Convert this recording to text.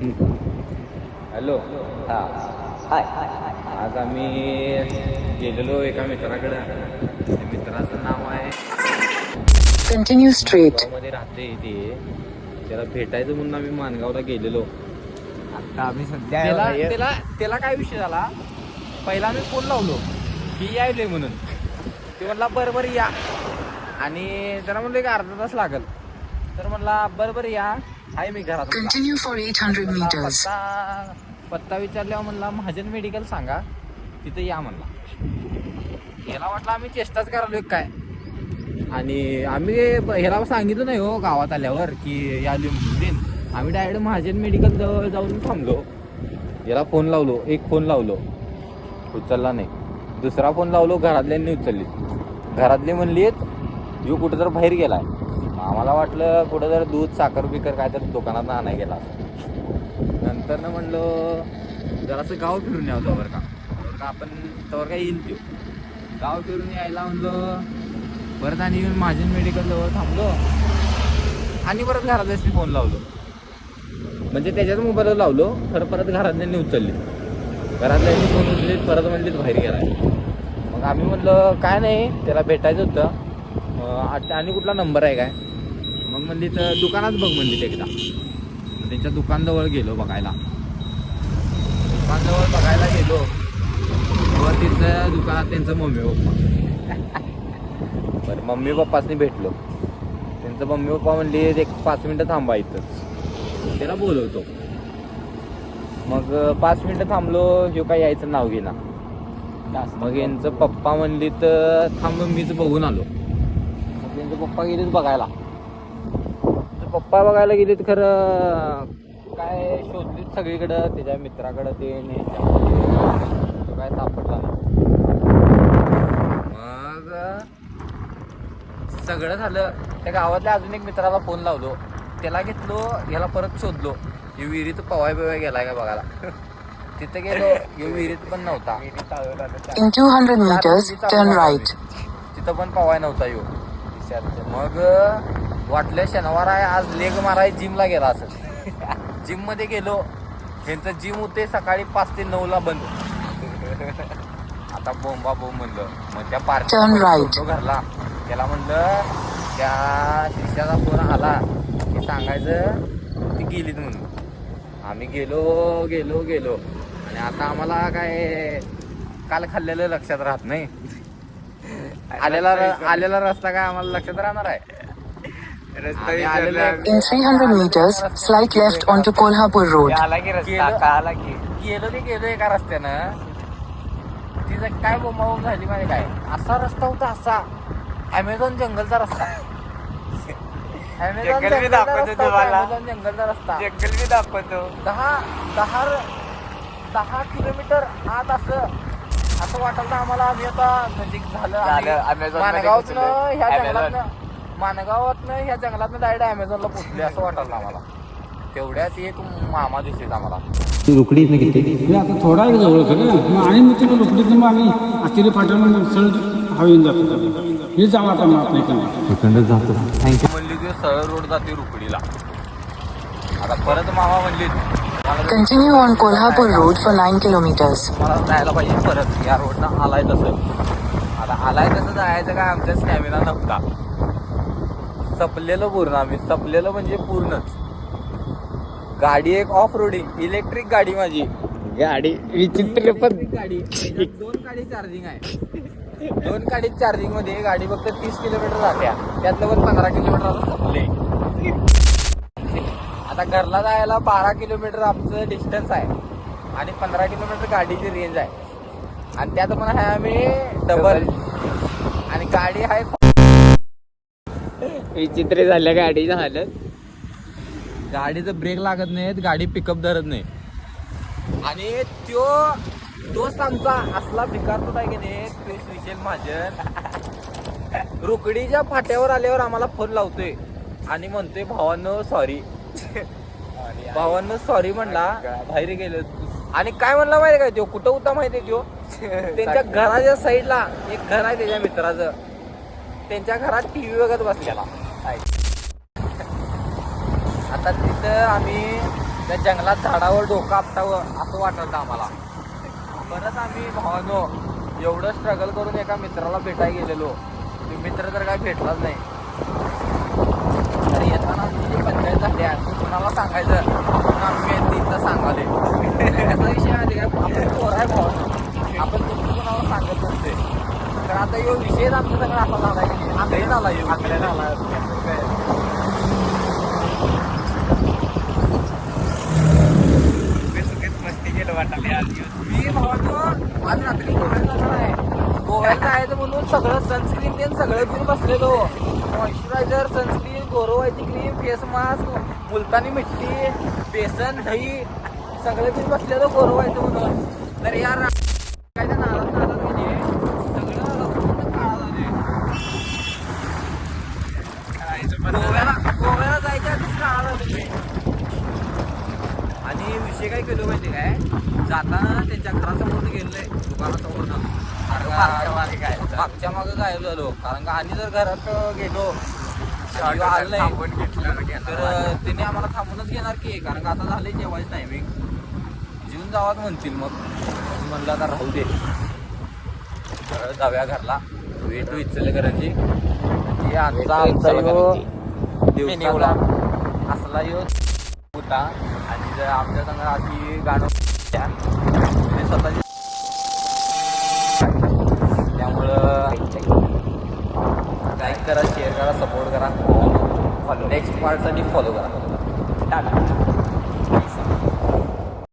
Hello. हां. हाय. आज आम्ही गेलेलो एका मित्राकडं. त्या मित्राचं नाव आहे कंटिन्यू स्ट्रेट. मध्ये राहते ते. त्याला भेटायचं म्हणून आम्ही माणगावला गेलेलो. आता आम्ही सध्या त्याला काय विषय झाला, पहिला मी फोन लावलो की यायले म्हणून. ते म्हणला बरं या, आणि त्याला म्हणलं एक अर्धा तास लागल. तर म्हणला बरं या, आहे मी घरात. Continue for 800 meters. पत्ता विचारल्यावर म्हणला महाजन मेडिकल सांगा, तिथे या म्हणला. याला वाटलं आम्ही चेष्टाच करायलो काय, आणि आम्ही ह्याला सांगितलं नाही हो गावात आल्यावर की या लिहून. आम्ही डायरेक्ट महाजन मेडिकल जवळ जाऊन थांबलो. याला फोन लावलो, एक फोन लावलो, उचलला नाही. दुसरा फोन लावलो, घरातल्यांनी उचलली. घरातले म्हणलीत यो कुठं तर बाहेर गेलाय. आम्हाला वाटलं कुठं जर दूध साखर बिकर काय तर दुकानात आणाय गेला असं. नंतर ना म्हणलं जरासं गाव फिरून यावं बरं का आपण तवर काय येईल तो गाव फिरून यायला म्हणलं. परत आणि येऊन महाजन मेडिकल जवळ थांबलो, आणि परत घरातल्याशी फोन लावलो. म्हणजे त्याच्याच मोबाईलवर लावलो, खरं परत घरातल्यांनी उचलली. घरातल्यांनी फोन उचलली, परत म्हणलीत बाहेर गेलाय. मग आम्ही म्हणलं काय नाही, त्याला भेटायचं होतं. आणि कुठला नंबर आहे काय, मग म्हणली तर दुकानात बघ म्हणली एकदा. त्यांच्या दुकानजवळ गेलो बघायला. दुकानजवळ बघायला गेलो, व तिथं दुकानात त्यांचं मम्मी पप्पा. बरं मम्मी पप्पासनी भेटलो. त्यांचं मम्मी पप्पा म्हणली एक 5 मिनटं थांबा इथंच, त्याला बोलवतो. मग 5 मिनटं थांबलो, ह्यो काय यायचं नाव घेना. मग यांचं पप्पा म्हणली तर थांब मीच बघून आलो. मग त्यांचे पप्पा गेलेत बघायला. पप्पा बघायला गेलेत, खरं काय शोधलीत सगळीकडं, त्याच्या मित्राकडं ते तो काय सापडला नाही. मग सगळं झालं. त्या गावातल्या अजून एक मित्राला फोन लावलो, त्याला घेतलो. याला परत शोधलो, हे विहिरीत पवाय बिवाय गेलाय का बघायला. तिथे गेलो, हे विहिरीत पण नव्हता. In 200 meters, turn right. तिथं पण पवाय नव्हता यो. मग वाटलं शनिवार आहे आज, लेग माराय जिमला गेला असं. जिम मध्ये गेलो. त्यांचं जिम होते सकाळी 5 ते 9 बंद. आता बोंबा बोंब म्हणलं. मग त्या पार्टी घरला त्याला म्हणलं, त्या शिष्याचा फोन आला की सांगायचं ती गेलीत म्हणून. आम्ही गेलो आणि आता आम्हाला काय काल खाल्लेलं लक्षात राहत नाही. आलेला रस्ता काय आम्हाला लक्षात राहणार आहे. In 300 meters, slight left onto Kolhapur Road. गेलो एका रस्त्यानं. तिचं काय बोंबाबोंब झाली माहिती काय, असा रस्ता होता, असा अमेझॉन जंगलचा रस्ता. जंगल बी दाखवतो तुम्हाला. जंगलचा रस्ता, जंगल बी दाखवतो. 10 किलोमीटर आत असं वाटलं आम्हाला. आम्ही आता नजीक झालं. मानगावातनं ह्या जंगलातनं डायरेक्ट अमेझॉनला पोहोचले असं वाटलं आम्हाला. तेवढ्यात एक मामा दिसले आम्हाला. रोकडीतनं घेतली आता थोडा एक जवळ खरं मग, आणि मग तिला रोकडीतनं मग आम्ही आखिरी फाट्यावर सरळ हवेन जातो. हे जाऊ आता मग आपल्या जातो. थँक्यू म्हणली ते सरळ रोड जाते रुकडीला. आता परत मामा म्हणली Continue on Kolhapur Road for 9 kilometers. मला जायला पाहिजे परत या रोडनं. आलाय तसं जायचं काय आमचा स्टॅमिना नव्हता. सपलेलं पूर्ण आम्ही, सपलेलं म्हणजे पूर्णच. गाडी एक ऑफ रोडिंग इलेक्ट्रिक गाडी, माझी गाडी विचित्र पण गाडी. 2 गाडी चार्जिंग आहे. 2 गाडी चार्जिंग मध्ये गाडी फक्त 30 किलोमीटर जात्या, त्यातलं पण 15 किलोमीटर सपले. आता घरला जायला 12 किलोमीटर आमचं डिस्टन्स आहे, आणि 15 किलोमीटर गाडीची रेंज आहे. आणि त्यात पण आहे आम्ही डबल, आणि गाडी आहे. विचित्र झाल्या गाडीचं हालत. गाडीचं ब्रेक लागत नाहीत, गाडी पिकअप धरत नाही. आणि तोच आमचा असला भिकारतो आहे की नाही, तो विशेष महाजन रुकडीच्या फाट्यावर आल्यावर आम्हाला फोन लावतोय आणि म्हणतोय भावांनो सॉरी म्हणला, बाहेर गेलो. आणि काय म्हणला माहिती काय, तो कुठं होता माहिती तो, त्यांच्या घराच्या साईडला एक घर आहे त्याच्या मित्राचं, त्यांच्या घरात टीव्ही बघत बसलेला. आता तिथं आम्ही त्या जंगलात झाडावर डोकं आपटावं असं वाटलं आम्हाला. परत आम्ही भावानो एवढं स्ट्रगल करून एका मित्राला भेटायला गेलेलो. तो मित्र तर काय भेटलाच नाही. तर येताना आमची जी पंचायत झाली आहे तो कुणाला सांगायचं म्हणून आम्ही तिथं सांगाले. त्याचा विषय आहे काय आपण पोर आहे भाऊ, आपण कुणाला सांगत नसते. तर आता यो विषयच आमचा सगळा असा झाला की आकड्यात आला यो आकड्यात आला. मस्ती केलं वाटले आज मी भावानो आज रात्री गोव्याला जाणार आहे. गोव्याला जायचं म्हणून सगळं सनस्क्रीन ते सगळं घेऊन बसलेलो. मॉइश्चरायझर, सनस्क्रीन, गोरोवायची cream, face mask, Multani mitti, बेसन, दही सगळं घेऊन बसलेलो गोरोवायचं म्हणून. तर यार काय त्या नाराज नाराज गेले सगळं काळा झाले. गोव्याला जायच्या आधीच काळा झाले ते. आणि विषय काय केलो माहिती काय, जाताना त्यांच्या घरासमोर गेलोय दुकानासमोर मागच्या मागं गायब झालो. कारण का आणि जर घरात गेलो आलं नाही तर त्यांनी आम्हाला थांबूनच घेणार की. कारण का आता झाले जेवायचं टायमिंग, जेवून जावाच म्हणतील. मग म्हणलं आता राहू दे, जाव्या घरला. वेट इचलकरंजी आमचा यो दिवसाला असला यो होता. आणि जर आमच्या संग अशी गाणं स्वतःची त्यामुळं लाईक करा, शेअर करा, सपोर्ट करा. नेक्स्ट पार्टसाठी फॉलो करा. टाटा.